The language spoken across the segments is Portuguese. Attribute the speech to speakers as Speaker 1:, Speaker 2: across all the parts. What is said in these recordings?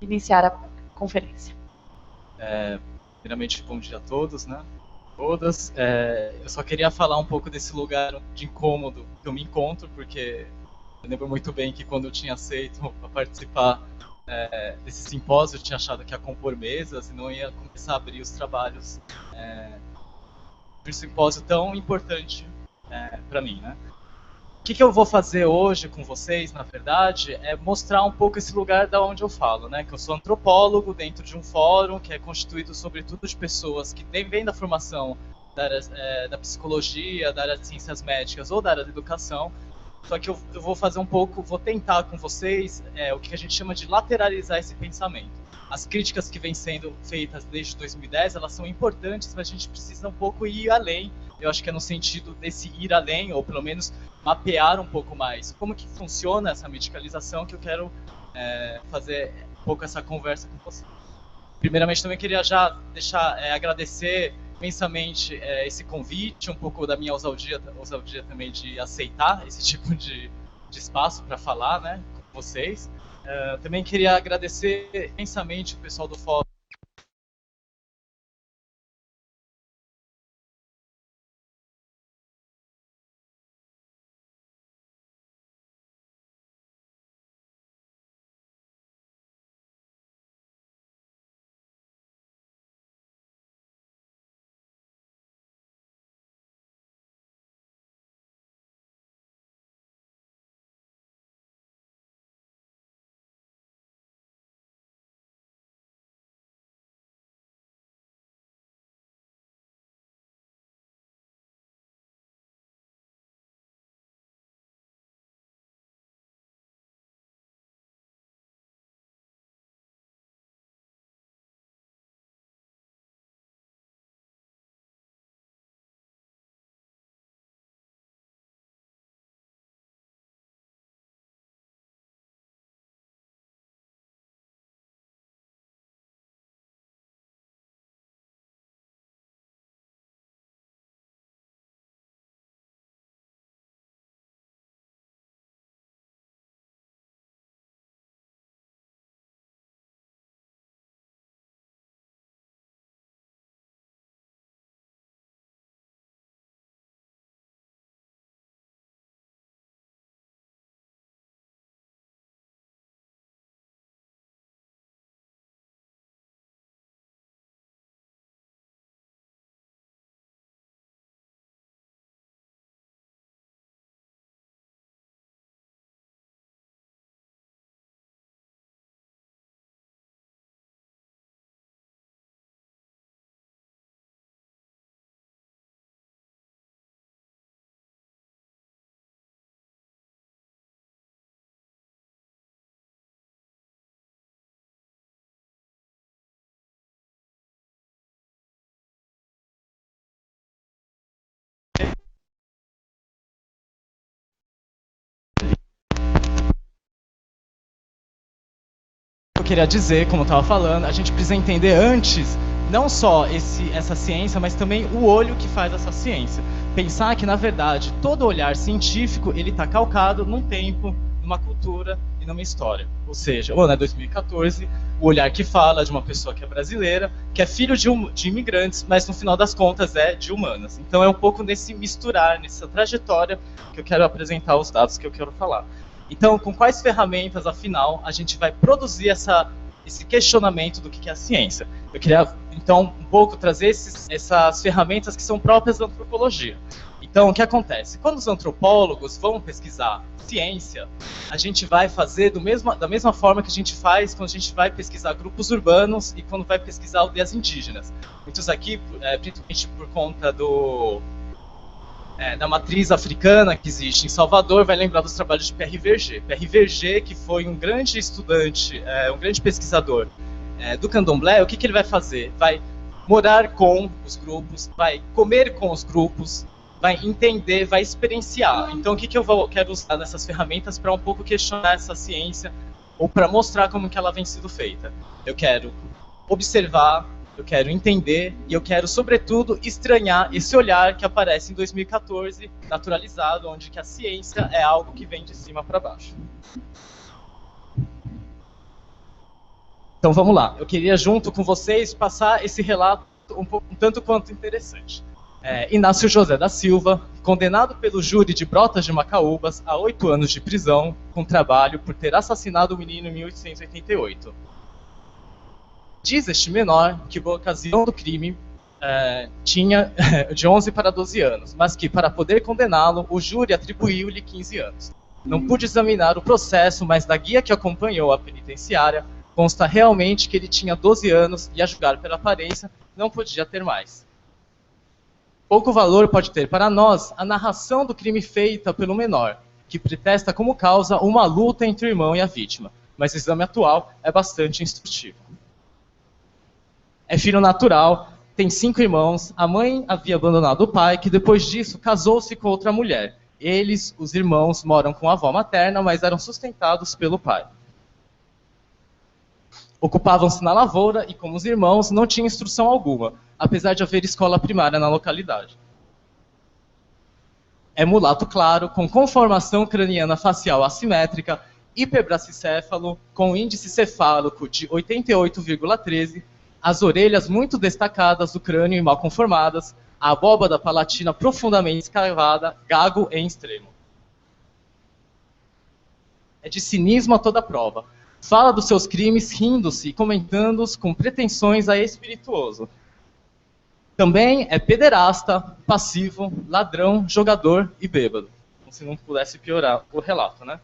Speaker 1: iniciar a conferência.
Speaker 2: Primeiramente, bom dia a todos, né? Todas. Eu só queria falar um pouco desse lugar de incômodo que eu me encontro, porque eu lembro muito bem que quando eu tinha aceito para participar desse simpósio, eu tinha achado que ia compor mesas e não ia começar a abrir os trabalhos de um simpósio tão importante para mim, né? O que eu vou fazer hoje com vocês, na verdade, é mostrar um pouco esse lugar da onde eu falo, né? Que eu sou antropólogo dentro de um fórum que é constituído sobretudo de pessoas que vêm da formação da área da psicologia, da área de ciências médicas ou da área da educação. Só que eu vou fazer um pouco, vou tentar com vocês o que a gente chama de lateralizar esse pensamento. As críticas que vêm sendo feitas desde 2010, elas são importantes, mas a gente precisa um pouco ir além. Eu acho que é no sentido desse ir além, ou pelo menos mapear um pouco mais como que funciona essa medicalização, que eu quero fazer um pouco essa conversa com você. Primeiramente, também queria já deixar agradecer imensamente esse convite, um pouco da minha ousadia também de aceitar esse tipo de espaço para falar, né, com vocês. Também queria agradecer imensamente o pessoal do fórum. Eu queria dizer, como eu estava falando, a gente precisa entender antes não só essa ciência, mas também o olho que faz essa ciência. Pensar que, na verdade, todo olhar científico ele está calcado num tempo, numa cultura e numa história. Ou seja, o ano é 2014, o olhar que fala de uma pessoa que é brasileira, que é filho de imigrantes, mas no final das contas é de humanas. Então é um pouco nesse misturar, nessa trajetória que eu quero apresentar os dados que eu quero falar. Então, com quais ferramentas, afinal, a gente vai produzir esse questionamento do que é a ciência? Eu queria, então, um pouco trazer essas ferramentas que são próprias da antropologia. Então, o que acontece? Quando os antropólogos vão pesquisar ciência, a gente vai fazer da mesma forma que a gente faz quando a gente vai pesquisar grupos urbanos e quando vai pesquisar aldeias indígenas. Muitos aqui, principalmente por conta da matriz africana que existe em Salvador, vai lembrar dos trabalhos de Pierre Verger. Pierre Verger, que foi um grande estudante, um grande pesquisador do candomblé, o que ele vai fazer? Vai morar com os grupos, vai comer com os grupos, vai entender, vai experienciar. Então, o que eu quero usar nessas ferramentas para um pouco questionar essa ciência ou para mostrar como que ela vem sendo feita? Eu quero observar, eu quero entender e eu quero, sobretudo, estranhar esse olhar que aparece em 2014, naturalizado, onde que a ciência é algo que vem de cima para baixo. Então vamos lá, eu queria junto com vocês passar esse relato um tanto quanto interessante. Inácio José da Silva, condenado pelo júri de Brotas de Macaúbas a 8 anos de prisão com trabalho por ter assassinado o menino em 1888. Diz este menor que, por ocasião do crime, tinha de 11 para 12 anos, mas que, para poder condená-lo, o júri atribuiu-lhe 15 anos. Não pude examinar o processo, mas da guia que acompanhou a penitenciária, consta realmente que ele tinha 12 anos e, a julgar pela aparência, não podia ter mais. Pouco valor pode ter para nós a narração do crime feita pelo menor, que pretexta como causa uma luta entre o irmão e a vítima, mas o exame atual é bastante instrutivo. É filho natural, tem 5 irmãos, a mãe havia abandonado o pai, que depois disso casou-se com outra mulher. Eles, os irmãos, moram com a avó materna, mas eram sustentados pelo pai. Ocupavam-se na lavoura e, como os irmãos, não tinham instrução alguma, apesar de haver escola primária na localidade. É mulato claro, com conformação craniana facial assimétrica, hiperbracicéfalo, com índice cefálico de 88,13, as orelhas muito destacadas do crânio e mal conformadas, a abóbada palatina profundamente escavada, gago em extremo. É de cinismo a toda prova. Fala dos seus crimes rindo-se e comentando-os com pretensões a espirituoso. Também é pederasta, passivo, ladrão, jogador e bêbado. Como se não pudesse piorar o relato, né?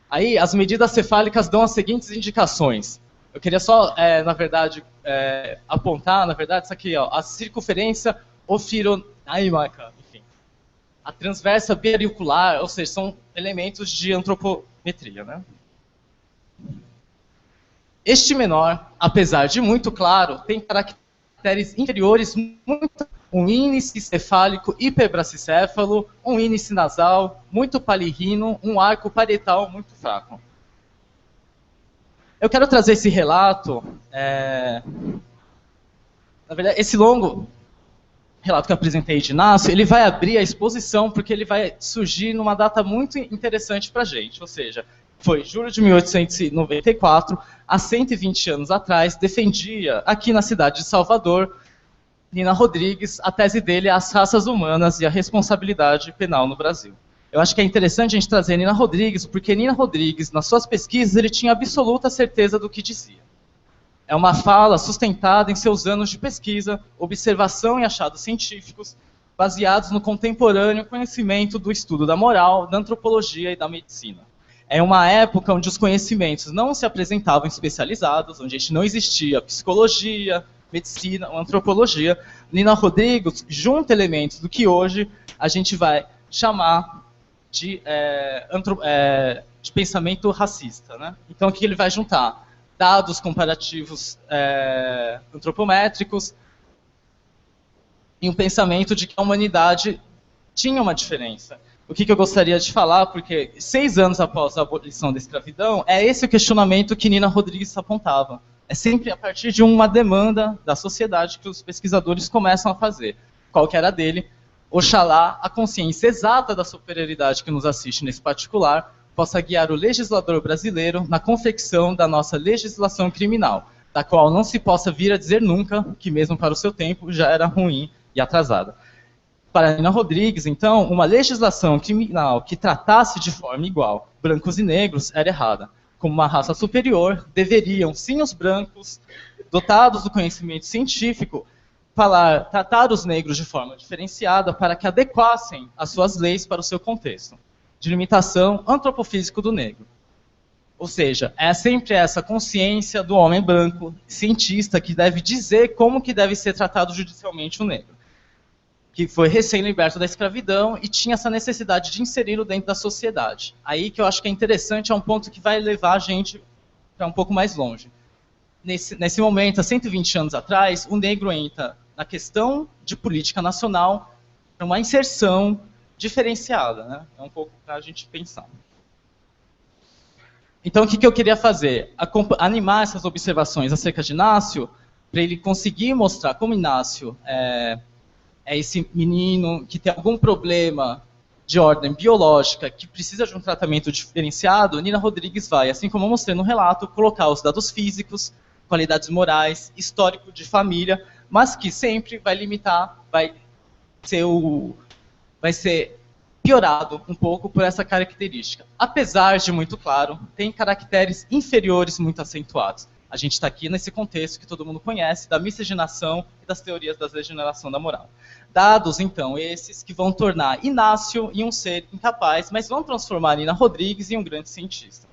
Speaker 2: Aí, as medidas cefálicas dão as seguintes indicações. Eu queria só, na verdade, apontar, na verdade, isso aqui, ó, a circunferência ofironaímaca, enfim. A transversa biauricular, ou seja, são elementos de antropometria, né? Este menor, apesar de muito claro, tem caracteres inferiores muito, um índice cefálico hiperbracicéfalo, um índice nasal muito palirrino, um arco parietal muito fraco. Eu quero trazer esse relato, na verdade, esse longo relato que eu apresentei de Inácio, ele vai abrir a exposição porque ele vai surgir numa data muito interessante para a gente, ou seja, foi julho de 1894, há 120 anos atrás, defendia aqui na cidade de Salvador, Nina Rodrigues, a tese dele, As Raças Humanas e a Responsabilidade Penal no Brasil. Eu acho que é interessante a gente trazer Nina Rodrigues, porque Nina Rodrigues, nas suas pesquisas, ele tinha absoluta certeza do que dizia. É uma fala sustentada em seus anos de pesquisa, observação e achados científicos, baseados no contemporâneo conhecimento do estudo da moral, da antropologia e da medicina. É uma época onde os conhecimentos não se apresentavam especializados, onde a gente não existia psicologia, medicina ou antropologia. Nina Rodrigues junta elementos do que hoje a gente vai chamar de pensamento racista, né? Então, o que ele vai juntar? Dados comparativos antropométricos e um pensamento de que a humanidade tinha uma diferença. O que eu gostaria de falar, porque 6 anos após a abolição da escravidão, é esse o questionamento que Nina Rodrigues apontava. É sempre a partir de uma demanda da sociedade que os pesquisadores começam a fazer. Qual que era a dele? Oxalá a consciência exata da superioridade que nos assiste nesse particular possa guiar o legislador brasileiro na confecção da nossa legislação criminal, da qual não se possa vir a dizer nunca que, mesmo para o seu tempo, já era ruim e atrasada. Para Nina Rodrigues, então, uma legislação criminal que tratasse de forma igual brancos e negros era errada. Como uma raça superior, deveriam, sim, os brancos, dotados do conhecimento científico, tratar os negros de forma diferenciada para que adequassem as suas leis para o seu contexto de limitação antropofísico do negro. Ou seja, é sempre essa consciência do homem branco, cientista, que deve dizer como que deve ser tratado judicialmente o negro, que foi recém-liberto da escravidão e tinha essa necessidade de inseri-lo dentro da sociedade. Aí que eu acho que é interessante, é um ponto que vai levar a gente para um pouco mais longe. Nesse momento, há 120 anos atrás, o negro entra na questão de política nacional para uma inserção diferenciada, né? É um pouco para a gente pensar. Então, o que eu queria fazer? Animar essas observações acerca de Inácio, para ele conseguir mostrar como Inácio é esse menino que tem algum problema de ordem biológica que precisa de um tratamento diferenciado, Nina Rodrigues vai, assim como eu mostrei no relato, colocar os dados físicos, qualidades morais, histórico de família, mas que sempre vai limitar, vai ser piorado um pouco por essa característica. Apesar de, muito claro, tem caracteres inferiores muito acentuados. A gente está aqui nesse contexto que todo mundo conhece, da miscigenação e das teorias da degeneração da moral. Dados, então, esses que vão tornar Inácio em um ser incapaz, mas vão transformar Nina Rodrigues em um grande cientista.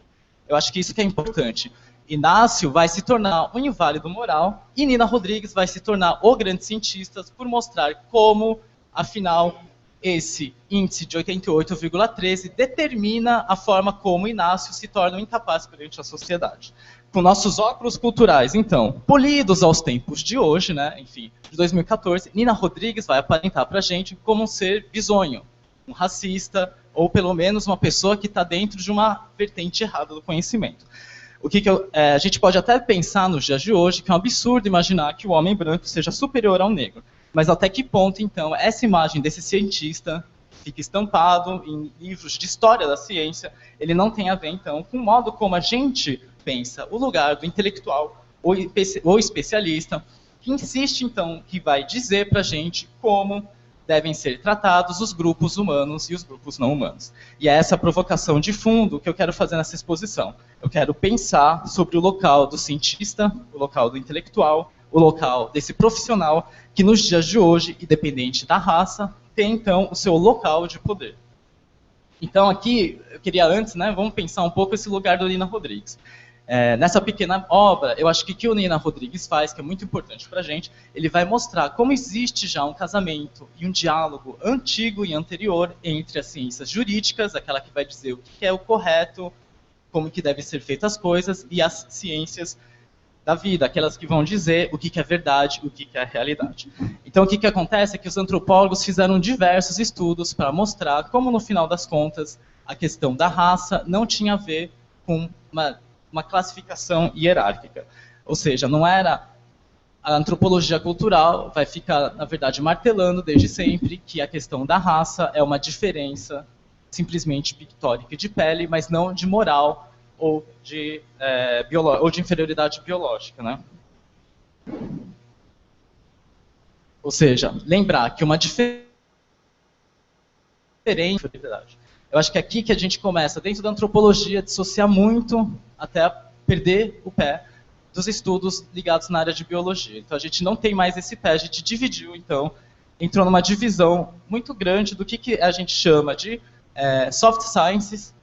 Speaker 2: Eu acho que isso que é importante. Inácio vai se tornar um inválido moral e Nina Rodrigues vai se tornar o grande cientista por mostrar como, afinal, esse índice de 88,13 determina a forma como Inácio se torna um incapaz perante a sociedade. Com nossos óculos culturais, então, polidos aos tempos de hoje, né, enfim, de 2014, Nina Rodrigues vai aparentar para a gente como um ser bizonho, um racista, ou pelo menos uma pessoa que está dentro de uma vertente errada do conhecimento. A gente pode até pensar nos dias de hoje que é um absurdo imaginar que o homem branco seja superior ao negro. Mas até que ponto, então, essa imagem desse cientista fica estampado em livros de história da ciência, ele não tem a ver, então, com o modo como a gente pensa o lugar do intelectual ou especialista, que insiste, então, que vai dizer para a gente como devem ser tratados os grupos humanos e os grupos não humanos. E é essa provocação de fundo que eu quero fazer nessa exposição. Eu quero pensar sobre o local do cientista, o local do intelectual, o local desse profissional que nos dias de hoje, independente da raça, tem então o seu local de poder. Então aqui, eu queria antes, né, vamos pensar um pouco esse lugar do Nina Rodrigues. Nessa pequena obra, eu acho que o que o Nina Rodrigues faz, que é muito importante para a gente, ele vai mostrar como existe já um casamento e um diálogo antigo e anterior entre as ciências jurídicas, aquela que vai dizer o que é o correto, como que devem ser feitas as coisas, e as ciências da vida, aquelas que vão dizer o que é verdade, o que é realidade. Então, o que acontece é que os antropólogos fizeram diversos estudos para mostrar como, no final das contas, a questão da raça não tinha a ver com uma classificação hierárquica. Ou seja, não era a antropologia cultural, vai ficar, na verdade, martelando desde sempre que a questão da raça é uma diferença simplesmente pictórica de pele, mas não de moral ou de inferioridade biológica, né? Ou seja, lembrar que uma diferença... Eu acho que é aqui que a gente começa, dentro da antropologia, a dissociar muito, até perder o pé dos estudos ligados na área de biologia. Então, a gente não tem mais esse pé, a gente dividiu, então, entrou numa divisão muito grande do que a gente chama de soft sciences,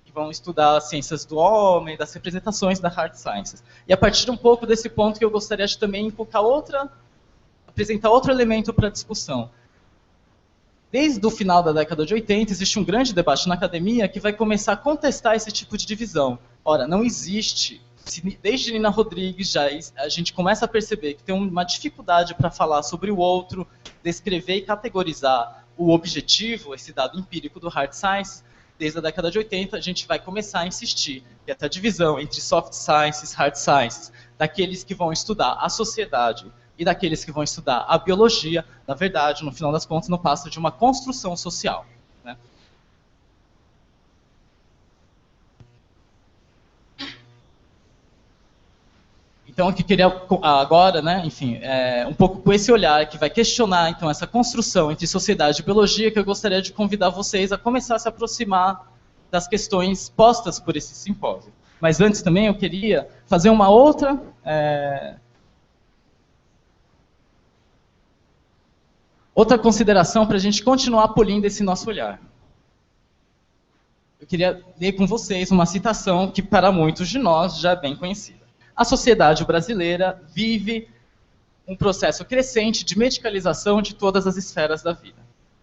Speaker 2: que vão estudar as ciências do homem, das representações da hard sciences. E a partir um pouco desse ponto que eu gostaria de também apresentar outro elemento para a discussão. Desde o final da década de 80, existe um grande debate na academia que vai começar a contestar esse tipo de divisão. Ora, não existe. Desde Nina Rodrigues, a gente começa a perceber que tem uma dificuldade para falar sobre o outro, descrever e categorizar o objetivo, esse dado empírico do hard science. Desde a década de 80, a gente vai começar a insistir que essa divisão entre soft sciences e hard sciences, daqueles que vão estudar a sociedade e daqueles que vão estudar a biologia, na verdade, no final das contas, não passa de uma construção social, né? Então, o que eu queria agora, né, enfim, um pouco com esse olhar que vai questionar então essa construção entre sociedade e biologia, que eu gostaria de convidar vocês a começar a se aproximar das questões postas por esse simpósio. Mas antes também eu queria fazer uma outra consideração para a gente continuar polindo esse nosso olhar. Eu queria ler com vocês uma citação que para muitos de nós já é bem conhecida. A sociedade brasileira vive um processo crescente de medicalização de todas as esferas da vida.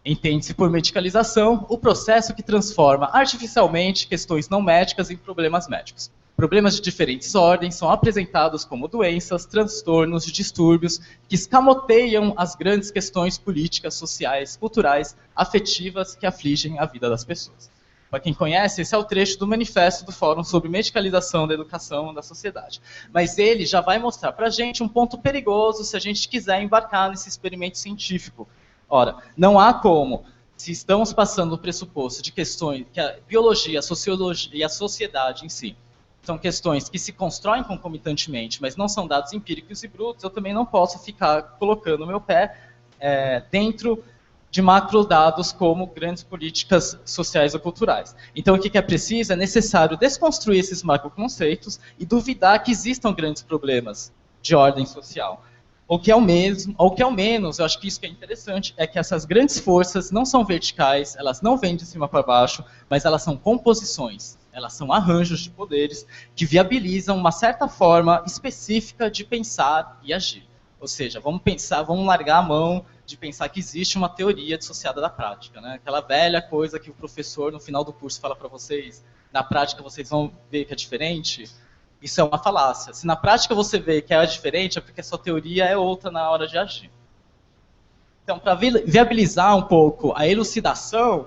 Speaker 2: Entende-se por medicalização o processo que transforma artificialmente questões não médicas em problemas médicos. Problemas de diferentes ordens são apresentados como doenças, transtornos, distúrbios que escamoteiam as grandes questões políticas, sociais, culturais, afetivas que afligem a vida das pessoas. Para quem conhece, esse é o trecho do manifesto do Fórum sobre Medicalização da Educação da Sociedade. Mas ele já vai mostrar para a gente um ponto perigoso se a gente quiser embarcar nesse experimento científico. Ora, não há como se estamos passando do pressuposto de questões que a biologia, a sociologia e a sociedade em si são questões que se constroem concomitantemente, mas não são dados empíricos e brutos, eu também não posso ficar colocando o meu pé dentro de macrodados como grandes políticas sociais ou culturais. Então, o que é preciso? É necessário desconstruir esses macroconceitos e duvidar que existam grandes problemas de ordem social. Ou que ao menos, eu acho que isso que é interessante, é que essas grandes forças não são verticais, elas não vêm de cima para baixo, mas elas são composições, elas são arranjos de poderes que viabilizam uma certa forma específica de pensar e agir. Ou seja, vamos largar a mão de pensar que existe uma teoria dissociada da prática, né? Aquela velha coisa que o professor no final do curso fala para vocês, na prática vocês vão ver que é diferente. Isso é uma falácia. Se na prática você vê que é diferente, é porque a sua teoria é outra na hora de agir. Então, para viabilizar um pouco a elucidação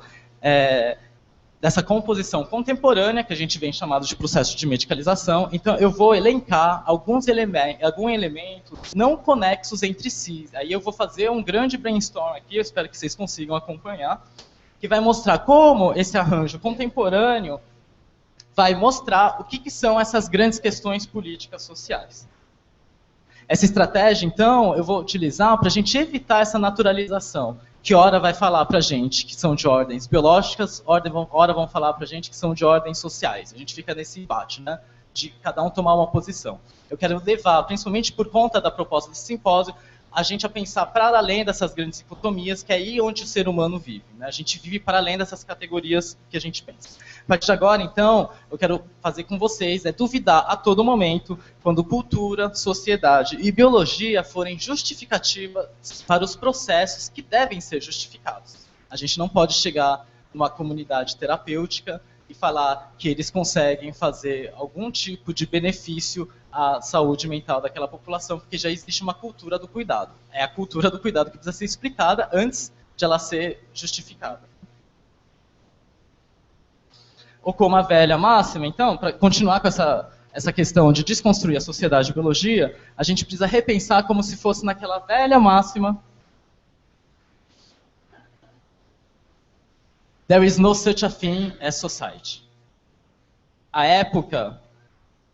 Speaker 2: dessa composição contemporânea, que a gente vem chamado de processo de medicalização, então eu vou elencar alguns elementos não conexos entre si. Aí eu vou fazer um grande brainstorm aqui, eu espero que vocês consigam acompanhar, que vai mostrar como esse arranjo contemporâneo vai mostrar o que são essas grandes questões políticas sociais. Essa estratégia, então, eu vou utilizar para a gente evitar essa naturalização, que ora vai falar para a gente que são de ordens biológicas, ora vão falar para a gente que são de ordens sociais. A gente fica nesse embate, né, de cada um tomar uma posição. Eu quero levar, principalmente por conta da proposta desse simpósio, a gente a pensar para além dessas grandes dicotomias, que é aí onde o ser humano vive, né? A gente vive para além dessas categorias que a gente pensa. A partir de agora, então, eu quero fazer com vocês duvidar a todo momento quando cultura, sociedade e biologia forem justificativas para os processos que devem ser justificados. A gente não pode chegar numa comunidade terapêutica e falar que eles conseguem fazer algum tipo de benefício à saúde mental daquela população, porque já existe uma cultura do cuidado. É a cultura do cuidado que precisa ser explicada antes de ela ser justificada. Ou como a velha máxima, então, para continuar com essa questão de desconstruir a sociedade e a biologia, a gente precisa repensar como se fosse naquela velha máxima: there is no such a thing as society. A época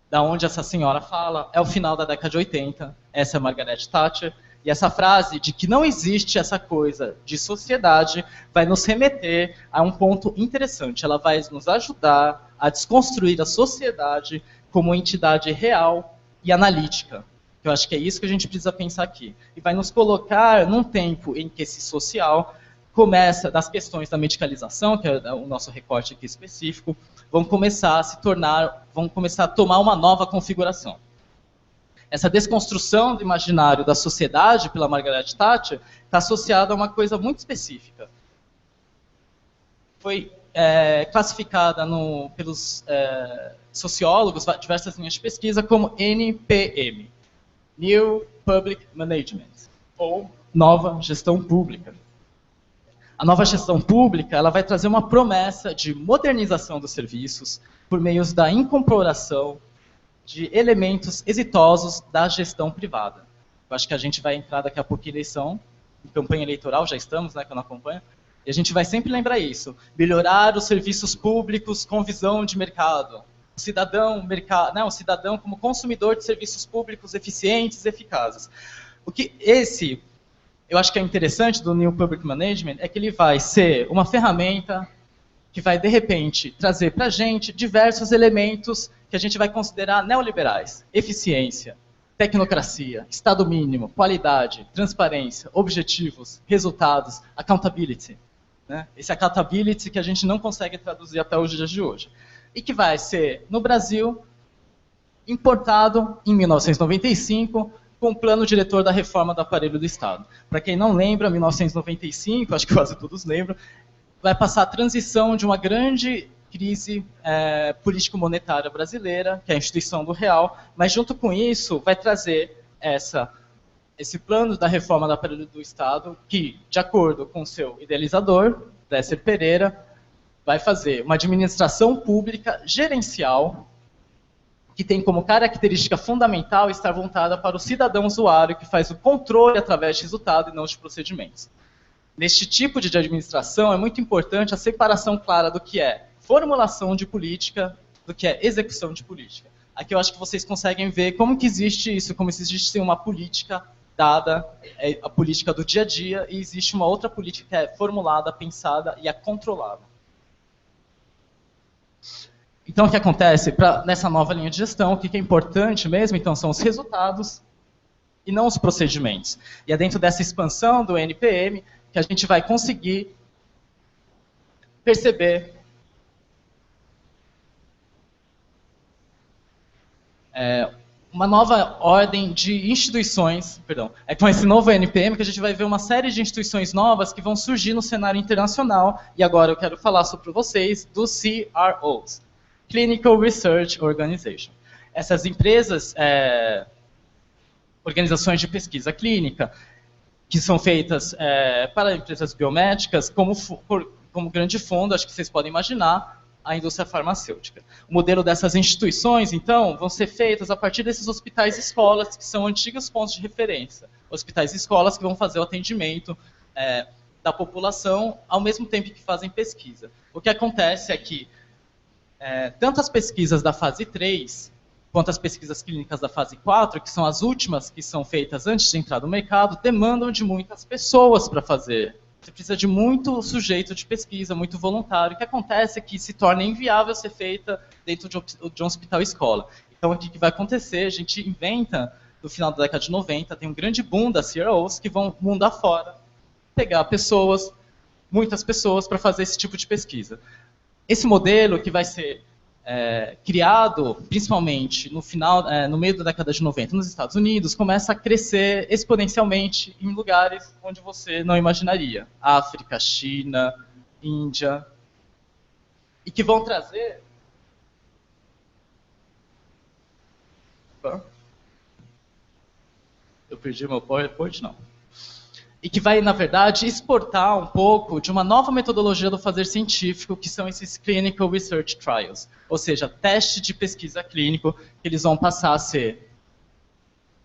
Speaker 2: da onde essa senhora fala é o final da década de 80, essa é a Margaret Thatcher, e essa frase de que não existe essa coisa de sociedade vai nos remeter a um ponto interessante. Ela vai nos ajudar a desconstruir a sociedade como entidade real e analítica. Eu acho que é isso que a gente precisa pensar aqui. E vai nos colocar num tempo em que esse social começa, das questões da medicalização, que é o nosso recorte aqui específico, vão começar a tomar uma nova configuração. Essa desconstrução do imaginário da sociedade pela Margaret Thatcher está associada a uma coisa muito específica. Foi classificada pelos sociólogos, diversas linhas de pesquisa, como NPM, New Public Management, ou Nova Gestão Pública. A nova gestão pública ela vai trazer uma promessa de modernização dos serviços por meio da incorporação de elementos exitosos da gestão privada. Eu acho que a gente vai entrar daqui a pouco em eleição, em campanha eleitoral, já estamos, né, que eu não acompanho, e a gente vai sempre lembrar isso. Melhorar os serviços públicos com visão de mercado. O cidadão como consumidor de serviços públicos eficientes e eficazes. Eu acho que é interessante do New Public Management é que ele vai ser uma ferramenta que vai, de repente, trazer para a gente diversos elementos que a gente vai considerar neoliberais. Eficiência, tecnocracia, Estado mínimo, qualidade, transparência, objetivos, resultados, accountability. Né? Esse accountability que a gente não consegue traduzir até os dias de hoje. E que vai ser, no Brasil, importado em 1995, com o plano diretor da reforma do aparelho do Estado. Para quem não lembra, 1995, acho que quase todos lembram, vai passar a transição de uma grande crise político-monetária brasileira, que é a instituição do real, mas junto com isso vai trazer esse plano da reforma do aparelho do Estado, que, de acordo com seu idealizador, Décio Pereira, vai fazer uma administração pública gerencial que tem como característica fundamental estar voltada para o cidadão usuário, que faz o controle através de resultado e não de procedimentos. Neste tipo de administração, é muito importante a separação clara do que é formulação de política, do que é execução de política. Aqui eu acho que vocês conseguem ver como que existe isso, como se existe uma política dada, a política do dia a dia, e existe uma outra política que é formulada, pensada e é controlada. Então, o que acontece nessa nova linha de gestão, o que é importante mesmo, então, são os resultados e não os procedimentos. E é dentro dessa expansão do NPM que a gente vai conseguir perceber uma nova ordem de instituições, é com esse novo NPM que a gente vai ver uma série de instituições novas que vão surgir no cenário internacional, e agora eu quero falar sobre vocês dos CROs, Clinical Research Organization. Essas empresas, organizações de pesquisa clínica, que são feitas para empresas biomédicas, como grande fundo, acho que vocês podem imaginar, a indústria farmacêutica. O modelo dessas instituições, então, vão ser feitas a partir desses hospitais e escolas, que são antigos pontos de referência. Hospitais e escolas que vão fazer o atendimento da população, ao mesmo tempo que fazem pesquisa. O que acontece é que, tanto as pesquisas da fase 3, quanto as pesquisas clínicas da fase 4, que são as últimas que são feitas antes de entrar no mercado, demandam de muitas pessoas para fazer. Você precisa de muito sujeito de pesquisa, muito voluntário. O que acontece é que se torna inviável ser feita dentro de um hospital-escola. Então, o que vai acontecer? A gente inventa, no final da década de 90, tem um grande boom das CROs que vão mundo afora pegar pessoas, muitas pessoas, para fazer esse tipo de pesquisa. Esse modelo que vai ser criado, principalmente no meio da década de 90 nos Estados Unidos, começa a crescer exponencialmente em lugares onde você não imaginaria. África, China, Índia. E que vão trazer... Eu perdi meu PowerPoint? Não. E que vai, na verdade, exportar um pouco de uma nova metodologia do fazer científico, que são esses Clinical Research Trials, ou seja, teste de pesquisa clínico, que eles vão passar a ser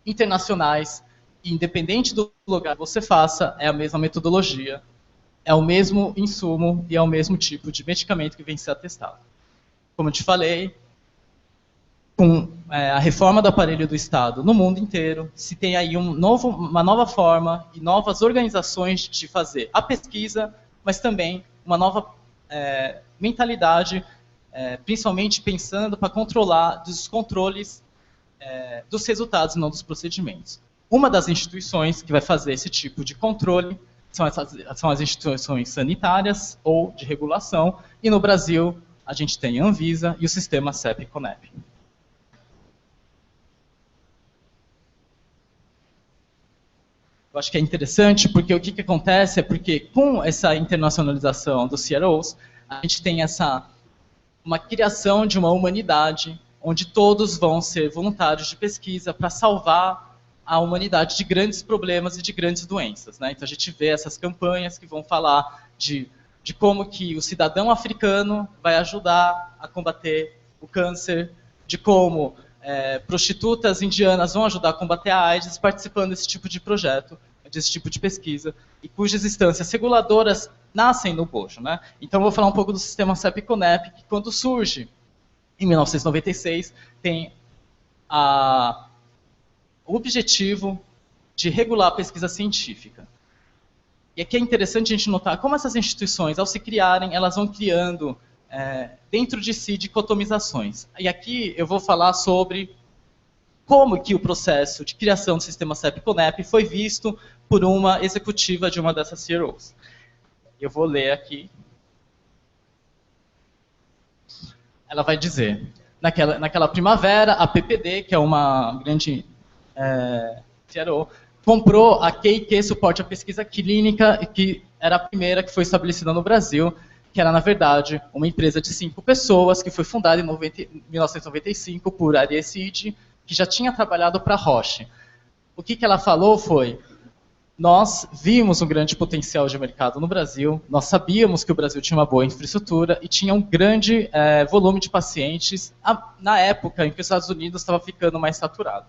Speaker 2: internacionais, e independente do lugar que você faça, é a mesma metodologia, é o mesmo insumo e é o mesmo tipo de medicamento que vem ser atestado. Como eu te falei, com a reforma do aparelho do Estado no mundo inteiro, se tem aí uma nova forma e novas organizações de fazer a pesquisa, mas também uma nova mentalidade, principalmente pensando para controlar dos controles dos resultados e não dos procedimentos. Uma das instituições que vai fazer esse tipo de controle são as instituições sanitárias ou de regulação, e no Brasil a gente tem a Anvisa e o sistema CEP-CONEP. Eu acho que é interessante porque o que acontece é porque com essa internacionalização dos CROs, a gente tem uma criação de uma humanidade onde todos vão ser voluntários de pesquisa para salvar a humanidade de grandes problemas e de grandes doenças, né? Então a gente vê essas campanhas que vão falar de como que o cidadão africano vai ajudar a combater o câncer, de como prostitutas indianas vão ajudar a combater a AIDS participando desse tipo de projeto, desse tipo de pesquisa, e cujas instâncias reguladoras nascem no bojo, né? Então eu vou falar um pouco do sistema CEP-CONEP, que quando surge, em 1996, tem o objetivo de regular a pesquisa científica. E aqui é interessante a gente notar como essas instituições, ao se criarem, elas vão criando dentro de si dicotomizações. E aqui eu vou falar sobre como que o processo de criação do sistema CEP-CONEP foi visto por uma executiva de uma dessas CROs. Eu vou ler aqui. Ela vai dizer, naquela primavera, a PPD, que é uma grande CRO, comprou a QIQ Suporte à Pesquisa Clínica, que era a primeira que foi estabelecida no Brasil, que era, na verdade, uma empresa de 5 pessoas, que foi fundada em 1995 por Ariecide, que já tinha trabalhado para a Roche. O que ela falou foi, nós vimos um grande potencial de mercado no Brasil, nós sabíamos que o Brasil tinha uma boa infraestrutura e tinha um grande volume de pacientes na época em que os Estados Unidos estava ficando mais saturado.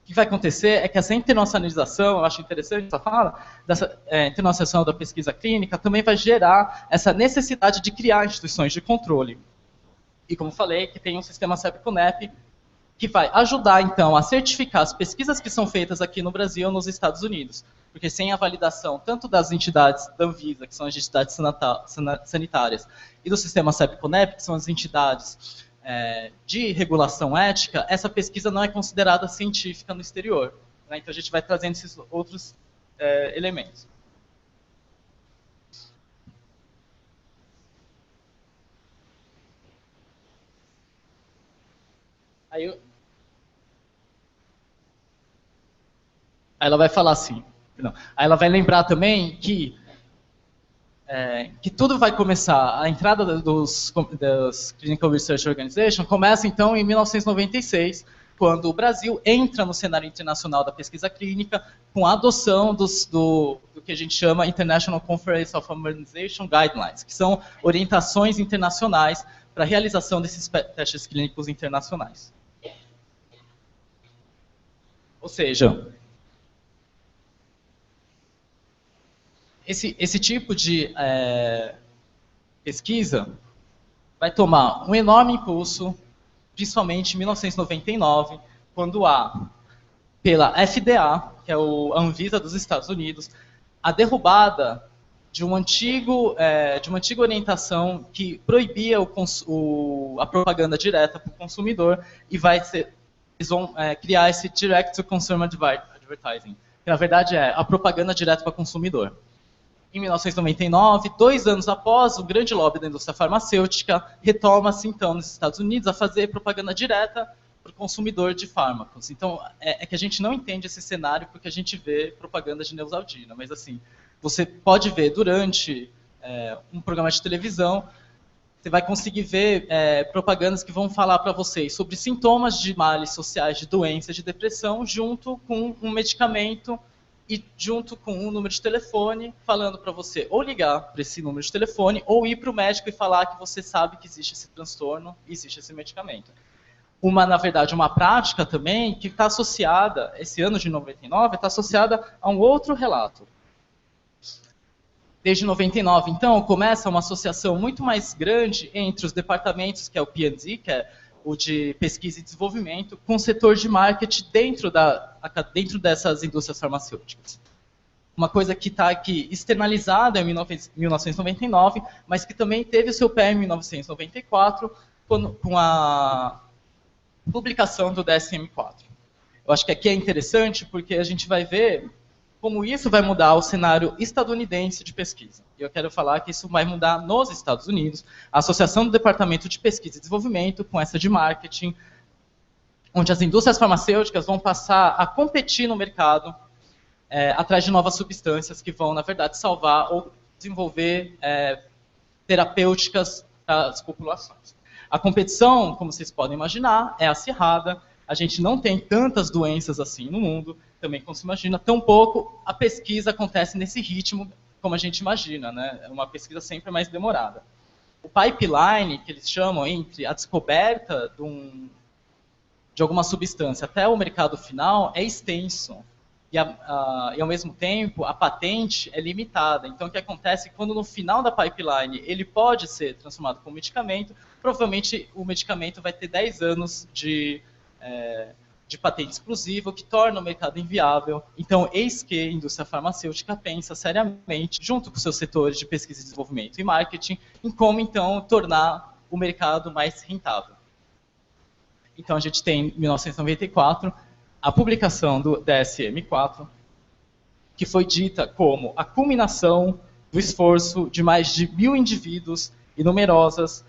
Speaker 2: que vai acontecer é que essa internacionalização, eu acho interessante essa fala, dessa internacionalização da pesquisa clínica também vai gerar essa necessidade de criar instituições de controle. E como falei, que tem um sistema CEP-CONEP que vai ajudar, então, a certificar as pesquisas que são feitas aqui no Brasil ou nos Estados Unidos. Porque sem a validação tanto das entidades da Anvisa, que são as entidades sanitárias, e do sistema CEP-CONEP, que são as entidades de regulação ética, essa pesquisa não é considerada científica no exterior. Né? Então, a gente vai trazendo esses outros elementos. Aí ela vai falar assim, não. Aí ela vai lembrar também que tudo vai começar, a entrada das Clinical Research Organization começa então em 1996, quando o Brasil entra no cenário internacional da pesquisa clínica com a adoção do que a gente chama International Conference of Harmonization Guidelines, que são orientações internacionais para a realização desses testes clínicos internacionais. Ou seja, esse tipo de pesquisa vai tomar um enorme impulso, principalmente em 1999, quando há, pela FDA, que é a Anvisa dos Estados Unidos, a derrubada de uma antiga orientação que proibia a propaganda direta para o consumidor e eles vão criar esse Direct to Consumer Advertising, que na verdade é a propaganda direta para o consumidor. Em 1999, 2 anos após, o grande lobby da indústria farmacêutica retoma-se, então, nos Estados Unidos, a fazer propaganda direta para o consumidor de fármacos. Então, é que a gente não entende esse cenário porque a gente vê propaganda de Neosaldina, mas, assim, você pode ver durante um programa de televisão, você vai conseguir ver propagandas que vão falar para vocês sobre sintomas de males sociais, de doenças, de depressão, junto com um medicamento e junto com um número de telefone, falando para você ou ligar para esse número de telefone, ou ir para o médico e falar que você sabe que existe esse transtorno, existe esse medicamento. Na verdade, uma prática também que está associada, esse ano de 99, está associada a um outro relato. Desde 99, então, começa uma associação muito mais grande entre os departamentos, que é o P&D, que é o de pesquisa e desenvolvimento, com o setor de marketing dentro dessas indústrias farmacêuticas. Uma coisa que está aqui externalizada em 1999, mas que também teve o seu pé em 1994, com a publicação do DSM-4. Eu acho que aqui é interessante porque a gente vai ver como isso vai mudar o cenário estadunidense de pesquisa. E eu quero falar que isso vai mudar nos Estados Unidos, a associação do Departamento de Pesquisa e Desenvolvimento com essa de marketing, onde as indústrias farmacêuticas vão passar a competir no mercado atrás de novas substâncias que vão, na verdade, salvar ou desenvolver terapêuticas para as populações. A competição, como vocês podem imaginar, é acirrada. A gente não tem tantas doenças assim no mundo, também como se imagina, tampouco a pesquisa acontece nesse ritmo como a gente imagina, né? É uma pesquisa sempre mais demorada. O pipeline, que eles chamam, entre a descoberta de alguma substância até o mercado final, é extenso. E ao mesmo tempo, a patente é limitada. Então, o que acontece quando no final da pipeline ele pode ser transformado como medicamento, provavelmente o medicamento vai ter 10 anos de patente exclusiva, o que torna o mercado inviável. Então, eis que a indústria farmacêutica pensa seriamente, junto com seus setores de pesquisa e desenvolvimento e marketing, em como, então, tornar o mercado mais rentável. Então, a gente tem, em 1994, a publicação do DSM-4, que foi dita como a culminação do esforço de mais de 1.000 indivíduos e numerosas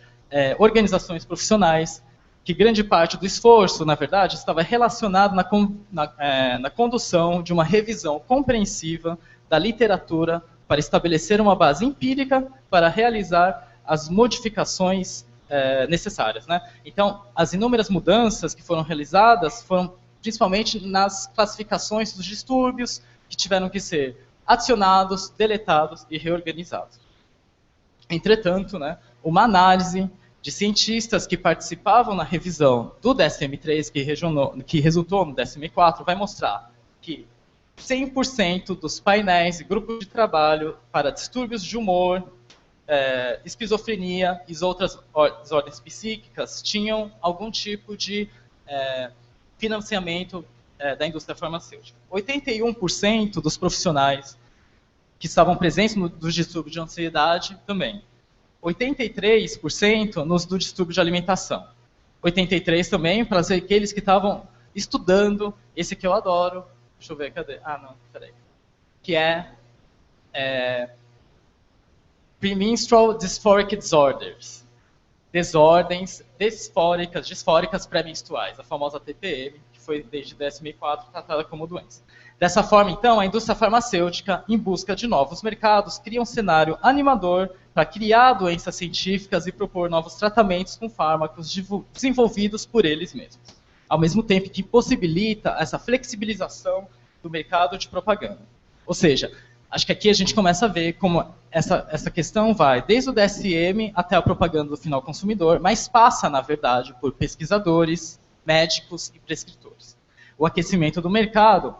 Speaker 2: organizações profissionais, que grande parte do esforço, na verdade, estava relacionado na condução de uma revisão compreensiva da literatura para estabelecer uma base empírica para realizar as modificações necessárias, né? Então, as inúmeras mudanças que foram realizadas foram principalmente nas classificações dos distúrbios que tiveram que ser adicionados, deletados e reorganizados. Entretanto, né, uma análise de cientistas que participavam na revisão do DSM-3, que resultou no DSM-4, vai mostrar que 100% dos painéis e grupos de trabalho para distúrbios de humor, esquizofrenia e outras desordens psíquicas tinham algum tipo de financiamento da indústria farmacêutica. 81% dos profissionais que estavam presentes nos distúrbios de ansiedade também. 83% do distúrbio de alimentação. 83% também para aqueles que estavam estudando, esse que eu adoro, deixa eu ver, cadê? Ah, não, peraí. Que é Premenstrual Dysphoric Disorders. Desordens disfóricas pré-menstruais, a famosa TPM, que foi desde 2004 tratada como doença. Dessa forma, então, a indústria farmacêutica, em busca de novos mercados, cria um cenário animador para criar doenças científicas e propor novos tratamentos com fármacos desenvolvidos por eles mesmos. Ao mesmo tempo que possibilita essa flexibilização do mercado de propaganda. Ou seja, acho que aqui a gente começa a ver como essa questão vai desde o DSM até a propaganda do final consumidor, mas passa, na verdade, por pesquisadores, médicos e prescritores. O aquecimento do mercado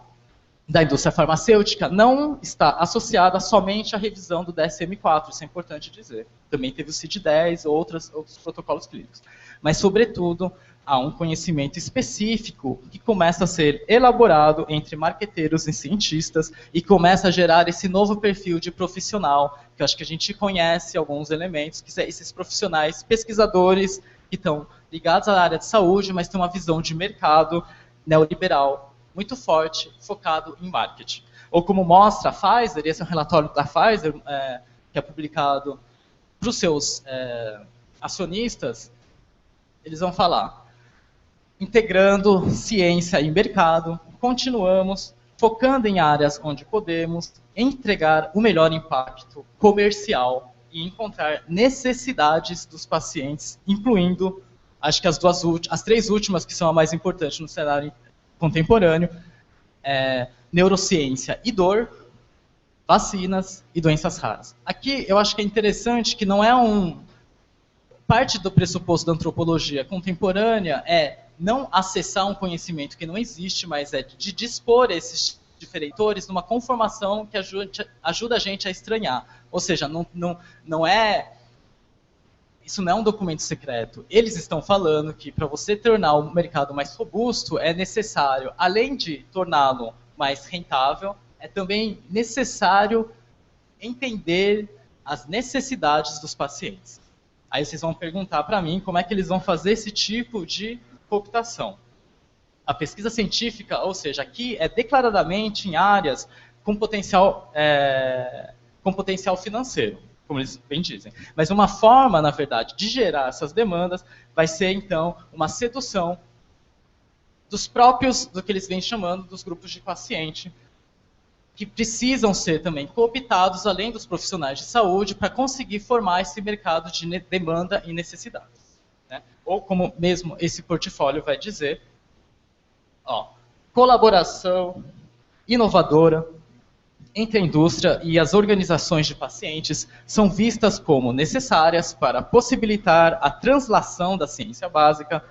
Speaker 2: da indústria farmacêutica não está associada somente à revisão do DSM-4, isso é importante dizer. Também teve o CID-10 ou outros protocolos clínicos. Mas, sobretudo, há um conhecimento específico que começa a ser elaborado entre marqueteiros e cientistas e começa a gerar esse novo perfil de profissional, que eu acho que a gente conhece alguns elementos, que são esses profissionais pesquisadores que estão ligados à área de saúde, mas têm uma visão de mercado neoliberal muito forte, focado em marketing. Ou como mostra a Pfizer, esse é um relatório da Pfizer, que é publicado para os seus acionistas, eles vão falar: integrando ciência e mercado, continuamos focando em áreas onde podemos entregar o melhor impacto comercial e encontrar necessidades dos pacientes, incluindo, acho que as três últimas que são a mais importante no cenário contemporâneo, neurociência e dor, vacinas e doenças raras. Aqui eu acho que é interessante que não é parte do pressuposto da antropologia contemporânea é não acessar um conhecimento que não existe, mas é de dispor esses diferentores numa conformação que ajuda a gente a estranhar. Ou seja, isso não é um documento secreto. Eles estão falando que para você tornar o mercado mais robusto é necessário, além de torná-lo mais rentável, é também necessário entender as necessidades dos pacientes. Aí vocês vão perguntar para mim como é que eles vão fazer esse tipo de cooptação. A pesquisa científica, ou seja, aqui é declaradamente em áreas com potencial financeiro, como eles bem dizem. Mas uma forma, na verdade, de gerar essas demandas vai ser, então, uma sedução dos próprios, do que eles vêm chamando, dos grupos de paciente, que precisam ser também cooptados, além dos profissionais de saúde, para conseguir formar esse mercado de demanda e necessidades. Né? Ou como mesmo esse portfólio vai dizer, colaboração inovadora entre a indústria e as organizações de pacientes são vistas como necessárias para possibilitar a translação da ciência básica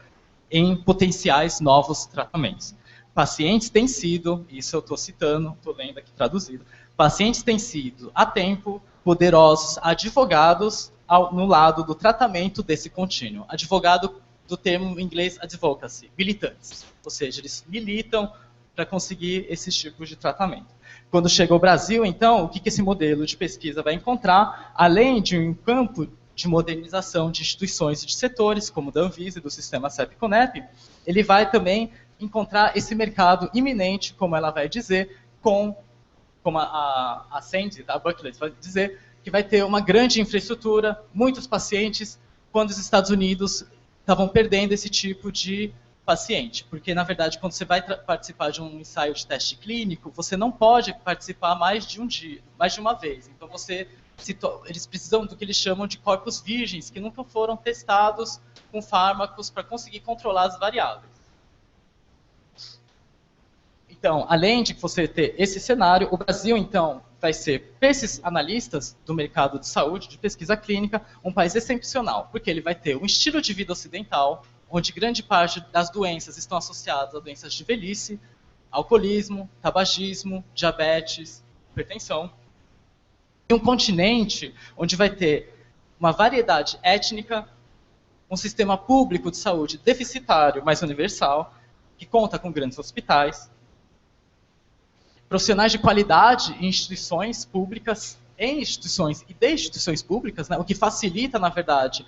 Speaker 2: em potenciais novos tratamentos. Pacientes têm sido, isso eu estou citando, estou lendo aqui traduzido, pacientes têm sido, há tempo, poderosos advogados no lado do tratamento desse contínuo. Advogado do termo em inglês advocacy, militantes. Ou seja, eles militam para conseguir esses tipos de tratamento. Quando chega ao Brasil, então, o que esse modelo de pesquisa vai encontrar, além de um campo de modernização de instituições e de setores, como da Anvisa e do sistema CEP-CONEP, ele vai também encontrar esse mercado iminente, como ela vai dizer, como a Sandy, da Buckley, vai dizer, que vai ter uma grande infraestrutura, muitos pacientes, quando os Estados Unidos estavam perdendo esse tipo de paciente. Porque, na verdade, quando você vai participar de um ensaio de teste clínico, você não pode participar mais de uma vez. Então, eles precisam do que eles chamam de corpos virgens, que nunca foram testados com fármacos para conseguir controlar as variáveis. Então, além de você ter esse cenário, o Brasil, então, vai ser, para esses analistas do mercado de saúde, de pesquisa clínica, um país excepcional, porque ele vai ter um estilo de vida ocidental, onde grande parte das doenças estão associadas a doenças de velhice, alcoolismo, tabagismo, diabetes, hipertensão. E um continente onde vai ter uma variedade étnica, um sistema público de saúde deficitário, mas universal, que conta com grandes hospitais, profissionais de qualidade em instituições públicas, em instituições e de instituições públicas, né, o que facilita, na verdade,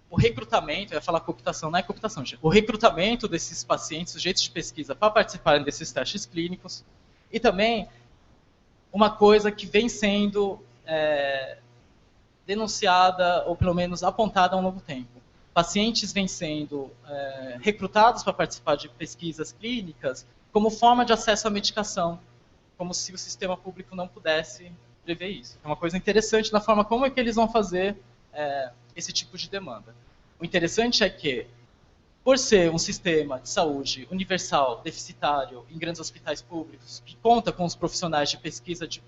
Speaker 2: o recrutamento, eu ia falar cooptação, não é cooptação, gente, o recrutamento desses pacientes, sujeitos de pesquisa, para participarem desses testes clínicos, e também uma coisa que vem sendo denunciada, ou pelo menos apontada há um longo tempo. Pacientes vêm sendo recrutados para participar de pesquisas clínicas como forma de acesso à medicação, como se o sistema público não pudesse prever isso. É uma coisa interessante na forma como é que eles vão fazer esse tipo de demanda. O interessante é que, por ser um sistema de saúde universal, deficitário, em grandes hospitais públicos, que conta com os profissionais de pesquisa que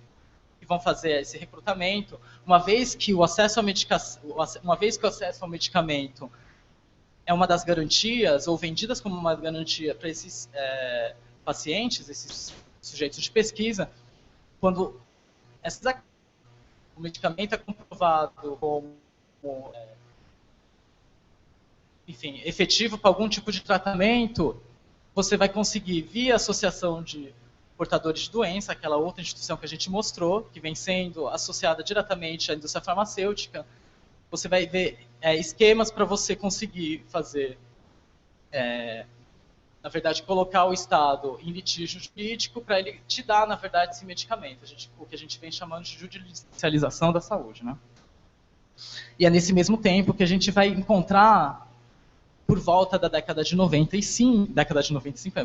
Speaker 2: vão fazer esse recrutamento, uma vez que o acesso ao medicamento é uma das garantias, ou vendidas como uma garantia para esses pacientes, esses sujeitos de pesquisa, quando o medicamento é comprovado como enfim, efetivo para algum tipo de tratamento, você vai conseguir, via associação de portadores de doença, aquela outra instituição que a gente mostrou, que vem sendo associada diretamente à indústria farmacêutica, você vai ver esquemas para você conseguir fazer, na verdade, colocar o Estado em litígio jurídico para ele te dar, na verdade, esse medicamento, o que a gente vem chamando de judicialização da saúde, né? E é nesse mesmo tempo que a gente vai encontrar, por volta da década de 95,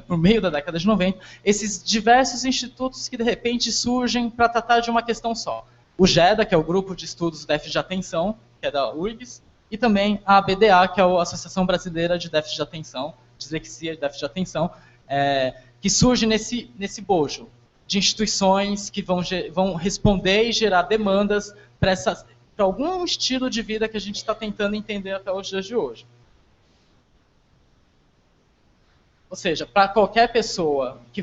Speaker 2: por meio da década de 90, esses diversos institutos que, de repente, surgem para tratar de uma questão só. O GEDA, que é o Grupo de Estudos de Déficit de Atenção, que é da URGS, e também a ABDA, que é a Associação Brasileira de Déficit de Atenção, Dislexia e Déficit de Atenção, que surge nesse bojo de instituições que vão responder e gerar demandas para algum estilo de vida que a gente está tentando entender até os dias de hoje. Ou seja, para qualquer pessoa que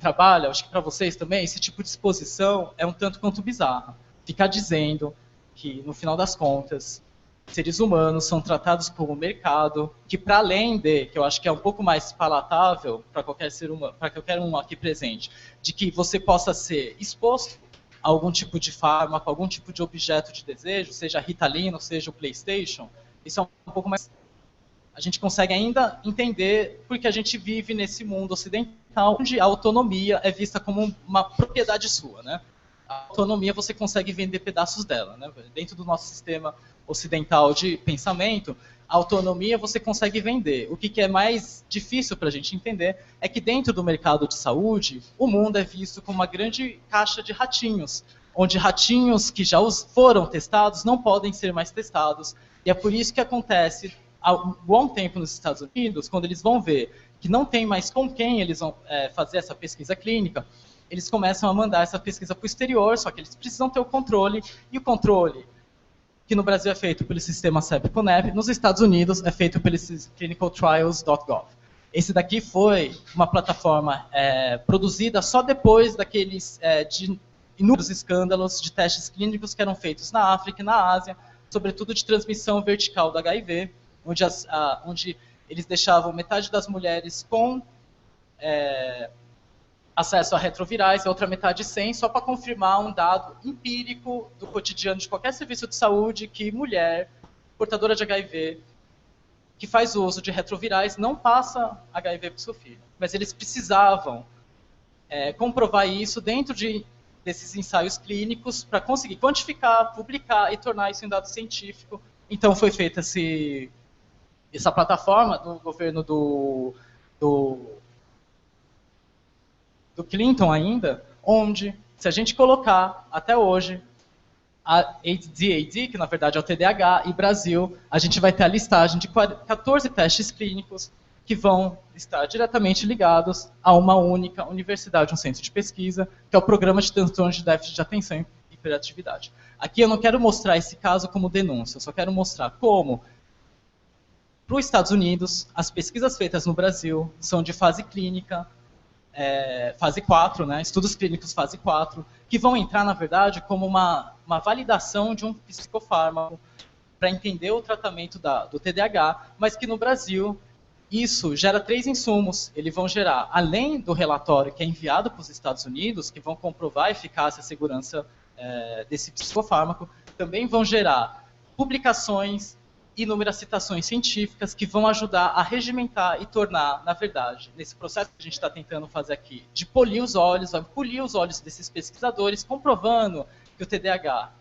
Speaker 2: trabalha, acho que para vocês também, esse tipo de exposição é um tanto quanto bizarra. Ficar dizendo que, no final das contas, seres humanos são tratados como mercado, que para além de, que eu acho que é um pouco mais palatável para qualquer ser humano, para qualquer um aqui presente, de que você possa ser exposto a algum tipo de fármaco, algum tipo de objeto de desejo, seja a Ritalina, seja o PlayStation, isso é um pouco mais... A gente consegue ainda entender porque a gente vive nesse mundo ocidental, onde a autonomia é vista como uma propriedade sua, né? A autonomia você consegue vender pedaços dela, né? Dentro do nosso sistema ocidental de pensamento, a autonomia você consegue vender. O que é mais difícil para a gente entender é que dentro do mercado de saúde, o mundo é visto como uma grande caixa de ratinhos, onde ratinhos que já foram testados não podem ser mais testados. E é por isso que acontece há um bom tempo nos Estados Unidos, quando eles vão ver que não tem mais com quem eles vão fazer essa pesquisa clínica, eles começam a mandar essa pesquisa para o exterior, só que eles precisam ter o controle, e o controle, que no Brasil é feito pelo sistema CEP-CONEP, nos Estados Unidos é feito pelo clinicaltrials.gov. Esse daqui foi uma plataforma produzida só depois daqueles de inúmeros escândalos de testes clínicos que eram feitos na África e na Ásia, sobretudo de transmissão vertical do HIV, onde eles deixavam metade das mulheres com acesso a retrovirais e a outra metade sem, só para confirmar um dado empírico do cotidiano de qualquer serviço de saúde que mulher portadora de HIV que faz uso de retrovirais não passa HIV para o seu filho. Mas eles precisavam comprovar isso dentro desses ensaios clínicos para conseguir quantificar, publicar e tornar isso em dado científico. Então foi feita essa plataforma do governo do Clinton ainda, onde, se a gente colocar, até hoje, a DAD, que na verdade é o TDAH, e Brasil, a gente vai ter a listagem de 14 testes clínicos que vão estar diretamente ligados a uma única universidade, um centro de pesquisa, que é o Programa de Transtorno de Déficit de Atenção e Hiperatividade. Aqui eu não quero mostrar esse caso como denúncia, eu só quero mostrar como, para os Estados Unidos, as pesquisas feitas no Brasil são de fase clínica, fase 4, né, estudos clínicos fase 4, que vão entrar, na verdade, como uma validação de um psicofármaco para entender o tratamento do TDAH, mas que no Brasil isso gera 3 insumos. Eles vão gerar, além do relatório que é enviado para os Estados Unidos, que vão comprovar a eficácia e a segurança desse psicofármaco, também vão gerar publicações, inúmeras citações científicas que vão ajudar a regimentar e tornar, na verdade, nesse processo que a gente está tentando fazer aqui, de polir os olhos, vai polir os olhos desses pesquisadores, comprovando que o TDAH,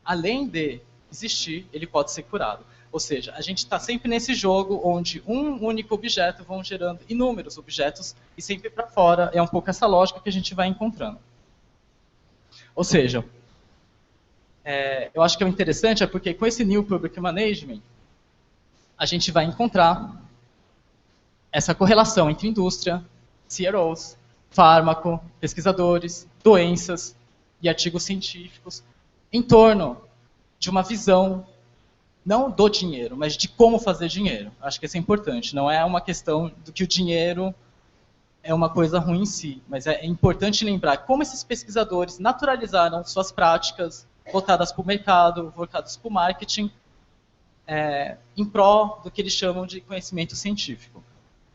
Speaker 2: além de existir, ele pode ser curado. Ou seja, a gente está sempre nesse jogo onde um único objeto vão gerando inúmeros objetos e sempre para fora. É um pouco essa lógica que a gente vai encontrando. Ou seja, eu acho que o interessante é porque com esse New Public Management, a gente vai encontrar essa correlação entre indústria, CROs, fármaco, pesquisadores, doenças e artigos científicos em torno de uma visão, não do dinheiro, mas de como fazer dinheiro. Acho que isso é importante. Não é uma questão do que o dinheiro é uma coisa ruim em si, mas é importante lembrar como esses pesquisadores naturalizaram suas práticas voltadas para o mercado, voltadas para o marketing, em prol do que eles chamam de conhecimento científico.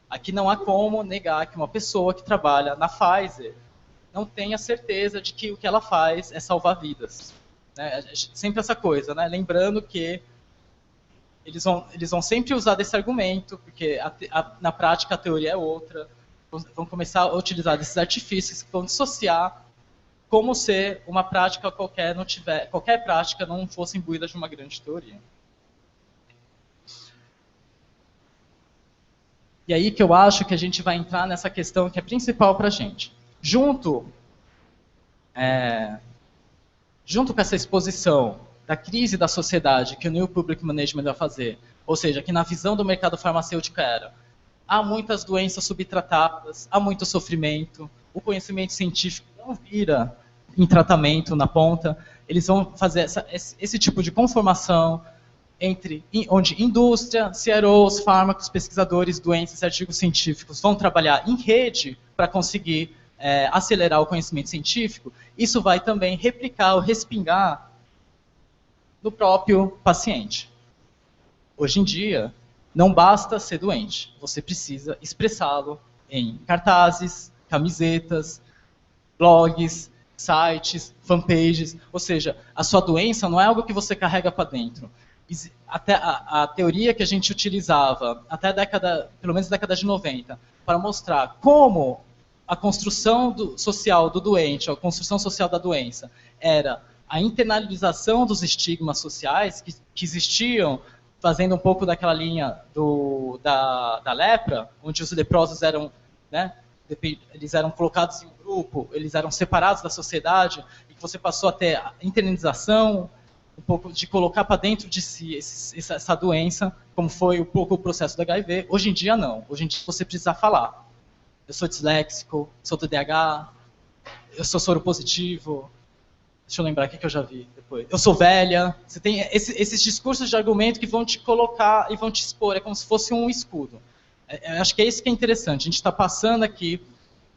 Speaker 2: Aqui não há como negar que uma pessoa que trabalha na Pfizer não tenha certeza de que o que ela faz é salvar vidas. Né? Sempre essa coisa, né? Lembrando que eles vão sempre usar desse argumento, porque na prática a teoria é outra, vão começar a utilizar desses artifícios que vão dissociar como se uma prática qualquer prática não fosse imbuída de uma grande teoria. E aí que eu acho que a gente vai entrar nessa questão que é principal para a gente. Junto com essa exposição da crise da sociedade que o New Public Management vai fazer, ou seja, que na visão do mercado farmacêutico há muitas doenças subtratadas, há muito sofrimento, o conhecimento científico não vira em tratamento na ponta, eles vão fazer esse tipo de conformação onde indústria, CROs, fármacos, pesquisadores, doenças e artigos científicos vão trabalhar em rede para conseguir acelerar o conhecimento científico. Isso vai também replicar ou respingar no próprio paciente. Hoje em dia, não basta ser doente, você precisa expressá-lo em cartazes, camisetas, blogs, sites, fanpages, ou seja, a sua doença não é algo que você carrega para dentro. Até a teoria que a gente utilizava, até pelo menos a década de 90, para mostrar como a construção social do doente, a construção social da doença, era a internalização dos estigmas sociais que existiam, fazendo um pouco daquela linha da lepra, onde os leprosos eram, né, eles eram colocados em um grupo, eles eram separados da sociedade, e que você passou a ter a internalização, um pouco de colocar para dentro de si essa doença, como foi um pouco o processo do HIV. Hoje em dia, não. Hoje em dia, você precisa falar. Eu sou disléxico, sou TDAH, eu sou soropositivo, deixa eu lembrar o que eu já vi depois. Eu sou velha. Você tem esses discursos de argumento que vão te colocar e vão te expor, é como se fosse um escudo. Eu acho que é isso que é interessante. A gente está passando aqui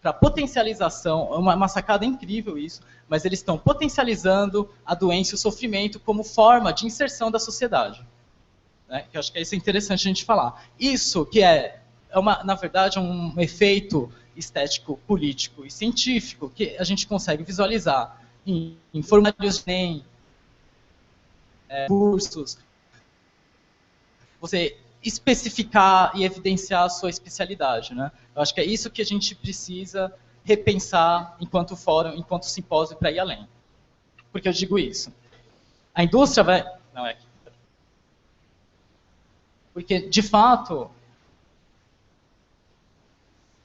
Speaker 2: para potencialização, é uma sacada incrível isso, mas eles estão potencializando a doença e o sofrimento como forma de inserção da sociedade. Né? Eu acho que isso é interessante a gente falar. Isso que na verdade, um efeito estético, político e científico que a gente consegue visualizar em formulários de ENEM, cursos, você especificar e evidenciar a sua especialidade. Né? Eu acho que é isso que a gente precisa repensar enquanto fórum, enquanto simpósio, para ir além. Por que eu digo isso? A indústria vai... Não, é aqui. Porque, de fato,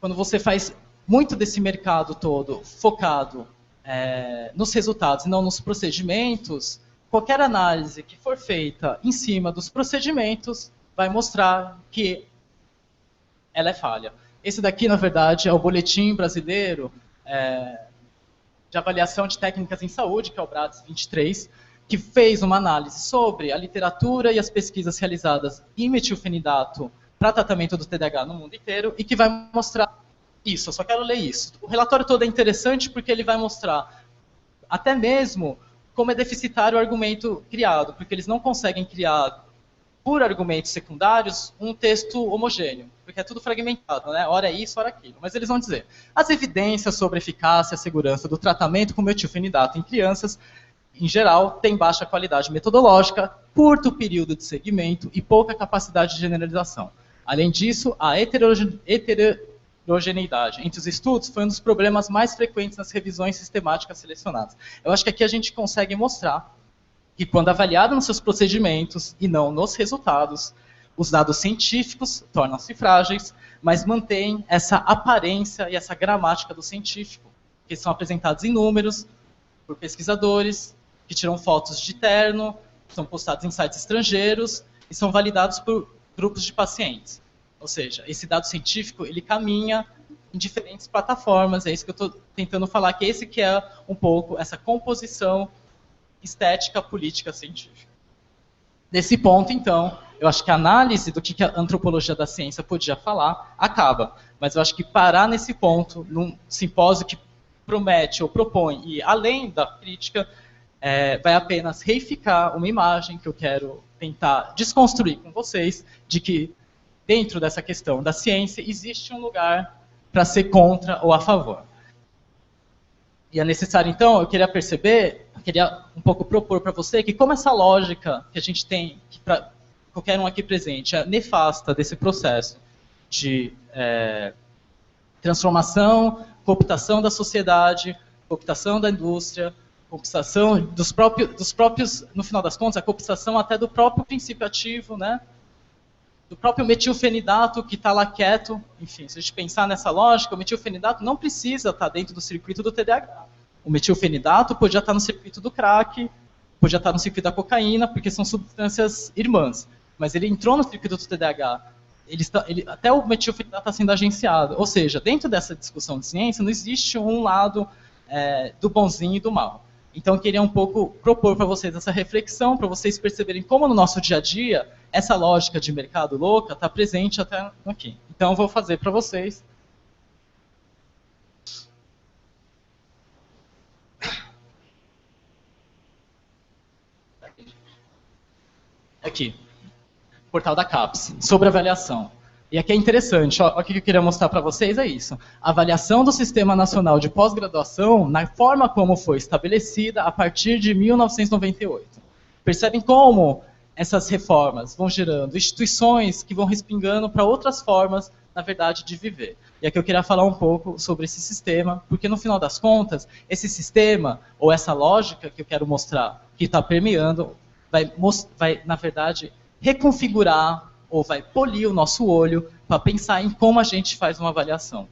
Speaker 2: quando você faz muito desse mercado todo focado nos resultados e não nos procedimentos, qualquer análise que for feita em cima dos procedimentos vai mostrar que ela é falha. Esse daqui, na verdade, é o Boletim Brasileiro de Avaliação de Técnicas em Saúde, que é o BRATS 23, que fez uma análise sobre a literatura e as pesquisas realizadas em metilfenidato para tratamento do TDAH no mundo inteiro e que vai mostrar isso. Eu só quero ler isso. O relatório todo é interessante porque ele vai mostrar até mesmo como é deficitário o argumento criado, porque eles não conseguem criar, por argumentos secundários, um texto homogêneo, porque é tudo fragmentado, né? Ora é isso, ora aquilo. Mas eles vão dizer, as evidências sobre a eficácia e a segurança do tratamento com metilfenidato em crianças, em geral, têm baixa qualidade metodológica, curto período de segmento e pouca capacidade de generalização. Além disso, a heterogeneidade entre os estudos foi um dos problemas mais frequentes nas revisões sistemáticas selecionadas. Eu acho que aqui a gente consegue mostrar que quando avaliado nos seus procedimentos e não nos resultados, os dados científicos tornam-se frágeis, mas mantêm essa aparência e essa gramática do científico, que são apresentados em números por pesquisadores, que tiram fotos de terno, são postados em sites estrangeiros e são validados por grupos de pacientes. Ou seja, esse dado científico, ele caminha em diferentes plataformas, é isso que eu estou tentando falar, que esse que é um pouco essa composição estética, política, científica. Nesse ponto, então, eu acho que a análise do que a antropologia da ciência podia falar acaba. Mas eu acho que parar nesse ponto, num simpósio que promete ou propõe, e além da crítica, vai apenas reificar uma imagem que eu quero tentar desconstruir com vocês, de que dentro dessa questão da ciência existe um lugar para ser contra ou a favor. E é necessário, então, eu queria um pouco propor para você que como essa lógica que a gente tem, que para qualquer um aqui presente, é nefasta desse processo de transformação, cooptação da sociedade, cooptação da indústria, cooptação dos próprios, no final das contas, a cooptação até do próprio princípio ativo, né? Do próprio metilfenidato que está lá quieto. Enfim, se a gente pensar nessa lógica, o metilfenidato não precisa estar dentro do circuito do TDAH. O metilfenidato podia estar no circuito do crack, podia estar no circuito da cocaína, porque são substâncias irmãs. Mas ele entrou no circuito do TDAH. Até o metilfenidato está sendo agenciado. Ou seja, dentro dessa discussão de ciência, não existe um lado do bonzinho e do mal. Então, eu queria um pouco propor para vocês essa reflexão, para vocês perceberem como no nosso dia a dia, essa lógica de mercado louca está presente até aqui. Então, eu vou fazer para vocês. Aqui, portal da CAPES, sobre avaliação. E aqui é interessante, ó, o que eu queria mostrar para vocês é isso. A avaliação do Sistema Nacional de Pós-Graduação, na forma como foi estabelecida a partir de 1998. Percebem como essas reformas vão gerando instituições que vão respingando para outras formas, na verdade, de viver. E aqui eu queria falar um pouco sobre esse sistema, porque no final das contas, esse sistema, ou essa lógica que eu quero mostrar, que está permeando, vai, na verdade, reconfigurar ou vai polir o nosso olho para pensar em como a gente faz uma avaliação.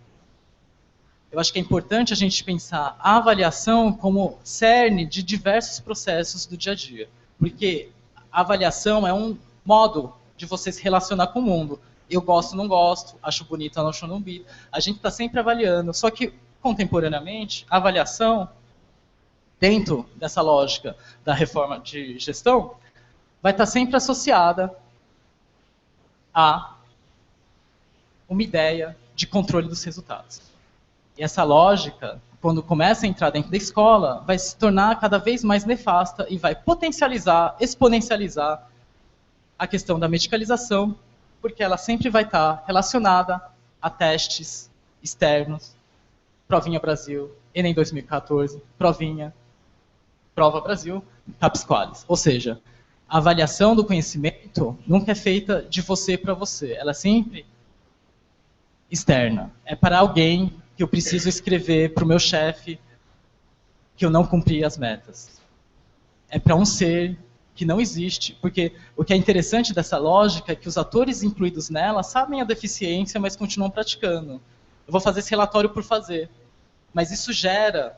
Speaker 2: Eu acho que é importante a gente pensar a avaliação como cerne de diversos processos do dia a dia, porque a avaliação é um modo de você se relacionar com o mundo. Eu gosto, não gosto, acho bonito, não acho bonito. A gente está sempre avaliando, só que, contemporaneamente, a avaliação, dentro dessa lógica da reforma de gestão, vai estar sempre associada a uma ideia de controle dos resultados. E essa lógica, quando começa a entrar dentro da escola, vai se tornar cada vez mais nefasta e vai potencializar, exponencializar a questão da medicalização, porque ela sempre vai estar relacionada a testes externos, Provinha Brasil, Enem 2014, Provinha, Prova Brasil, CAPES Qualis. Ou seja, a avaliação do conhecimento nunca é feita de você para você. Ela é sempre externa. É para alguém que eu preciso escrever para o meu chefe que eu não cumpri as metas. É para um ser que não existe. Porque o que é interessante dessa lógica é que os atores incluídos nela sabem a deficiência, mas continuam praticando. Eu vou fazer esse relatório por fazer. Mas isso gera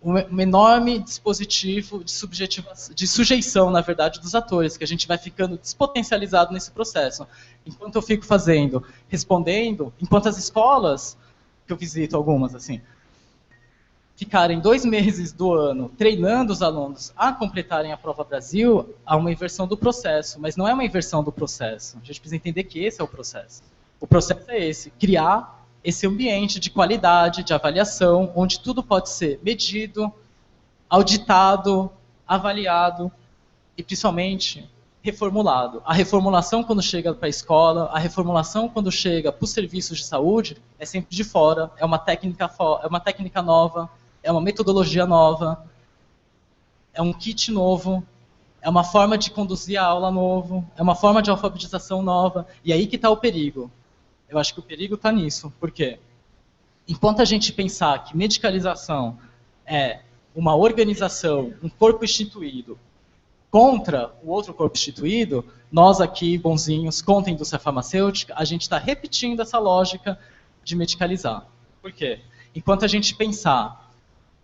Speaker 2: um enorme dispositivo de sujeição, na verdade, dos atores, que a gente vai ficando despotencializado nesse processo. Enquanto eu fico respondendo, enquanto as escolas, que eu visito algumas, assim, ficarem 2 meses do ano treinando os alunos a completarem a Prova Brasil, há uma inversão do processo, mas não é uma inversão do processo. A gente precisa entender que esse é o processo. O processo é esse, criar esse ambiente de qualidade, de avaliação, onde tudo pode ser medido, auditado, avaliado e, principalmente, reformulado. A reformulação, quando chega para a escola, a reformulação, quando chega para os serviços de saúde, é sempre de fora, é uma técnica nova, é uma metodologia nova, é um kit novo, é uma forma de conduzir a aula novo, é uma forma de alfabetização nova, e aí que está o perigo. Eu acho que o perigo está nisso. Por quê? Enquanto a gente pensar que medicalização é uma organização, um corpo instituído, contra o outro corpo instituído, nós aqui, bonzinhos, contra a indústria farmacêutica, a gente está repetindo essa lógica de medicalizar. Por quê? Enquanto a gente pensar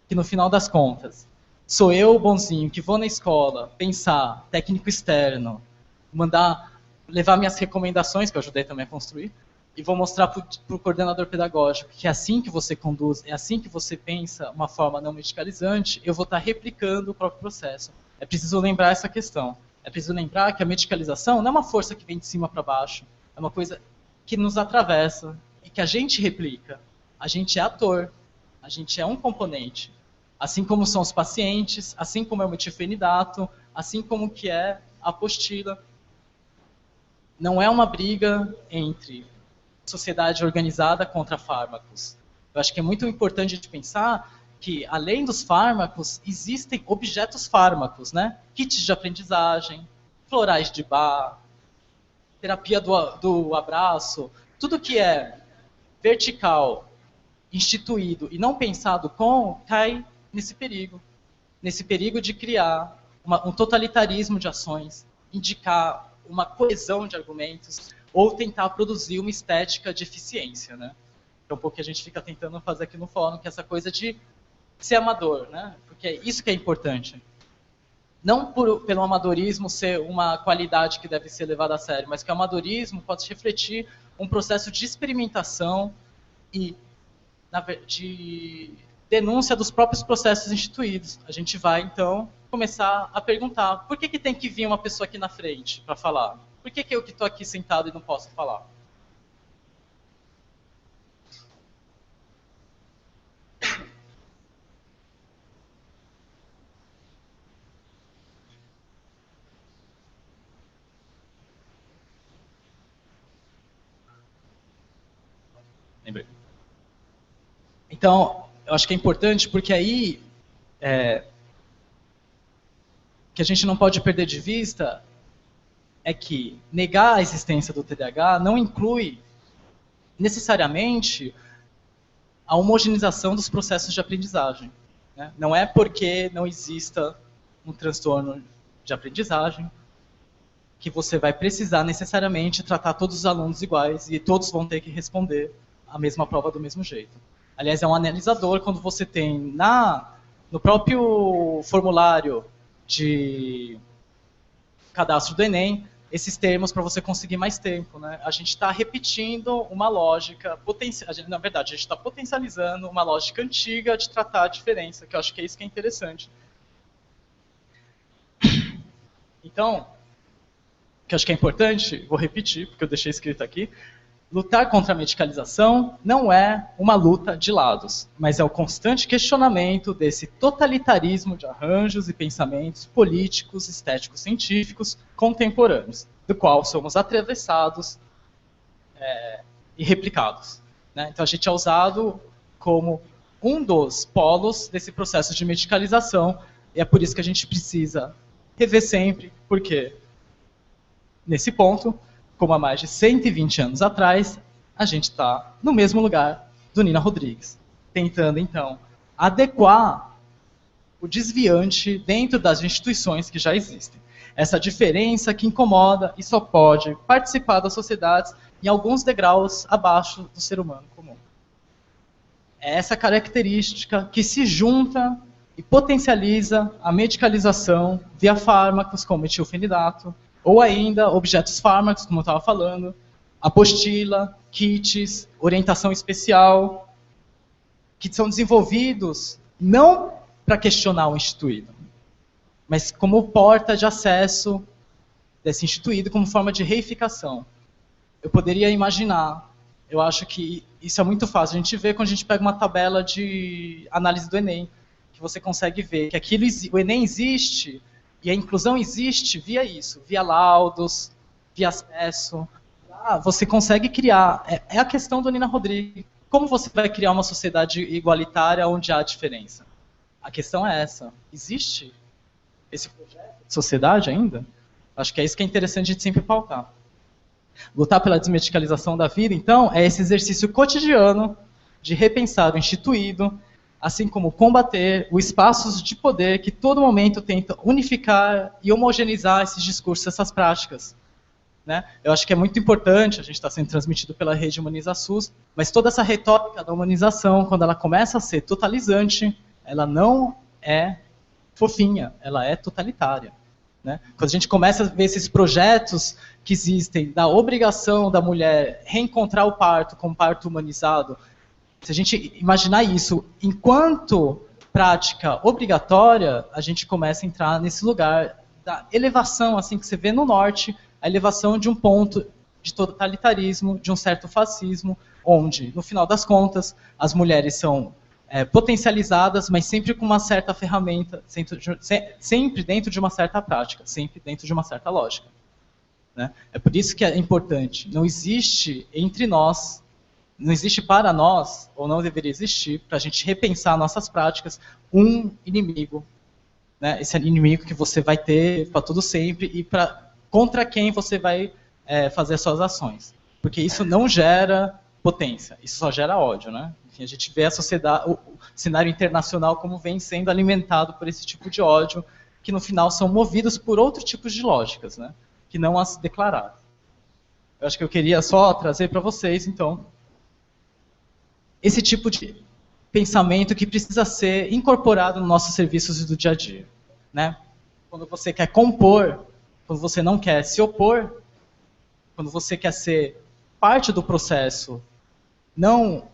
Speaker 2: que, no final das contas, sou eu, bonzinho, que vou na escola, pensar, técnico externo, levar minhas recomendações, que eu ajudei também a construir, e vou mostrar para o coordenador pedagógico que é assim que você conduz, é assim que você pensa uma forma não medicalizante, eu vou estar replicando o próprio processo. É preciso lembrar essa questão. É preciso lembrar que a medicalização não é uma força que vem de cima para baixo, é uma coisa que nos atravessa e que a gente replica. A gente é ator, a gente é um componente. Assim como são os pacientes, assim como é o metilfenidato, assim como que é a apostila. Não é uma briga entre sociedade organizada contra fármacos. Eu acho que é muito importante a gente pensar que, além dos fármacos, existem objetos fármacos, né? Kits de aprendizagem, florais de Bach, terapia do abraço, tudo que é vertical, instituído e não pensado cai nesse perigo de criar um totalitarismo de ações, indicar uma coesão de argumentos, ou tentar produzir uma estética de eficiência, né? É um pouco que a gente fica tentando fazer aqui no fórum, que é essa coisa de ser amador, né? Porque é isso que é importante. Não pelo amadorismo ser uma qualidade que deve ser levada a sério, mas que o amadorismo pode refletir um processo de experimentação e de denúncia dos próprios processos instituídos. A gente vai, então, começar a perguntar: por que tem que vir uma pessoa aqui na frente para falar? Por que eu que estou aqui sentado e não posso falar? Lembrei. Então, eu acho que é importante porque aí que a gente não pode perder de vista é que negar a existência do TDAH não inclui necessariamente a homogeneização dos processos de aprendizagem, né? Não é porque não exista um transtorno de aprendizagem que você vai precisar necessariamente tratar todos os alunos iguais e todos vão ter que responder a mesma prova do mesmo jeito. Aliás, é um analisador quando você tem no próprio formulário de cadastro do Enem esses termos para você conseguir mais tempo, né? A gente está repetindo uma lógica, na verdade, a gente está potencializando uma lógica antiga de tratar a diferença, que eu acho que é isso que é interessante. Então, o que eu acho que é importante, vou repetir, porque eu deixei escrito aqui, lutar contra a medicalização não é uma luta de lados, mas é o constante questionamento desse totalitarismo de arranjos e pensamentos políticos, estéticos, científicos contemporâneos, do qual somos atravessados e replicados, né? Então a gente é usado como um dos polos desse processo de medicalização, e é por isso que a gente precisa rever sempre, porque nesse ponto, como há mais de 120 anos atrás, a gente está no mesmo lugar do Nina Rodrigues, tentando, então, adequar o desviante dentro das instituições que já existem. Essa diferença que incomoda e só pode participar das sociedades em alguns degraus abaixo do ser humano comum. É essa característica que se junta e potencializa a medicalização via fármacos como metilfenidato, ou ainda objetos fármacos, como eu estava falando, apostila, kits, orientação especial, que são desenvolvidos não para questionar o instituído, mas como porta de acesso desse instituído, como forma de reificação. Eu poderia imaginar, eu acho que isso é muito fácil, a gente vê quando a gente pega uma tabela de análise do Enem, que você consegue ver que o Enem existe e a inclusão existe via isso, via laudos, via acesso. Você consegue criar, é a questão do Nina Rodrigues, como você vai criar uma sociedade igualitária onde há diferença? A questão é essa, existe esse projeto de sociedade ainda? Acho que é isso que é interessante a gente sempre pautar. Lutar pela desmedicalização da vida, então, é esse exercício cotidiano de repensar o instituído, assim como combater os espaços de poder que todo momento tentam unificar e homogeneizar esses discursos, essas práticas. Né? Eu acho que é muito importante, a gente está sendo transmitido pela rede Humaniza SUS, mas toda essa retórica da humanização, quando ela começa a ser totalizante, ela não é fofinha, ela é totalitária. Né? Quando a gente começa a ver esses projetos que existem da obrigação da mulher reencontrar o parto com parto humanizado, se a gente imaginar isso enquanto prática obrigatória, a gente começa a entrar nesse lugar da elevação, assim que você vê no norte, a elevação de um ponto de totalitarismo, de um certo fascismo, onde, no final das contas, as mulheres são potencializadas, mas sempre com uma certa ferramenta, sempre dentro de uma certa prática, sempre dentro de uma certa lógica. Né? É por isso que é importante. Não existe entre nós, não existe para nós, ou não deveria existir, para a gente repensar nossas práticas, um inimigo. Né? Esse inimigo que você vai ter para todo sempre e contra quem você vai fazer as suas ações. Porque isso não gera potência, isso só gera ódio. Né? Enfim, a gente vê a sociedade, o cenário internacional como vem sendo alimentado por esse tipo de ódio, que no final são movidos por outros tipos de lógicas, né? Que não as declaradas. Eu acho que eu queria só trazer para vocês, então, esse tipo de pensamento que precisa ser incorporado nos nossos serviços do dia a dia. Né? Quando você quer compor, quando você não quer se opor, quando você quer ser parte do processo, não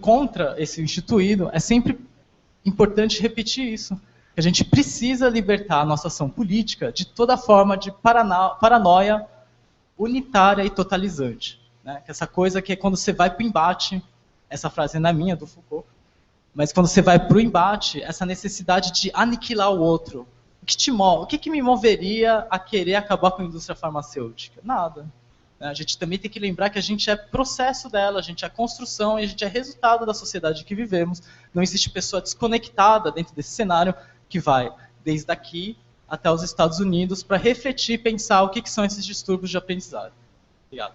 Speaker 2: contra esse instituído, é sempre importante repetir isso. A gente precisa libertar a nossa ação política de toda forma de paranoia unitária e totalizante. Né? Essa coisa que é quando você vai para o embate, essa frase não é minha, do Foucault, mas quando você vai para o embate, essa necessidade de aniquilar o outro. O que me moveria a querer acabar com a indústria farmacêutica? Nada. A gente também tem que lembrar que a gente é processo dela, a gente é construção e a gente é resultado da sociedade que vivemos. Não existe pessoa desconectada dentro desse cenário que vai desde aqui até os Estados Unidos para refletir e pensar o que são esses distúrbios de aprendizagem. Obrigado.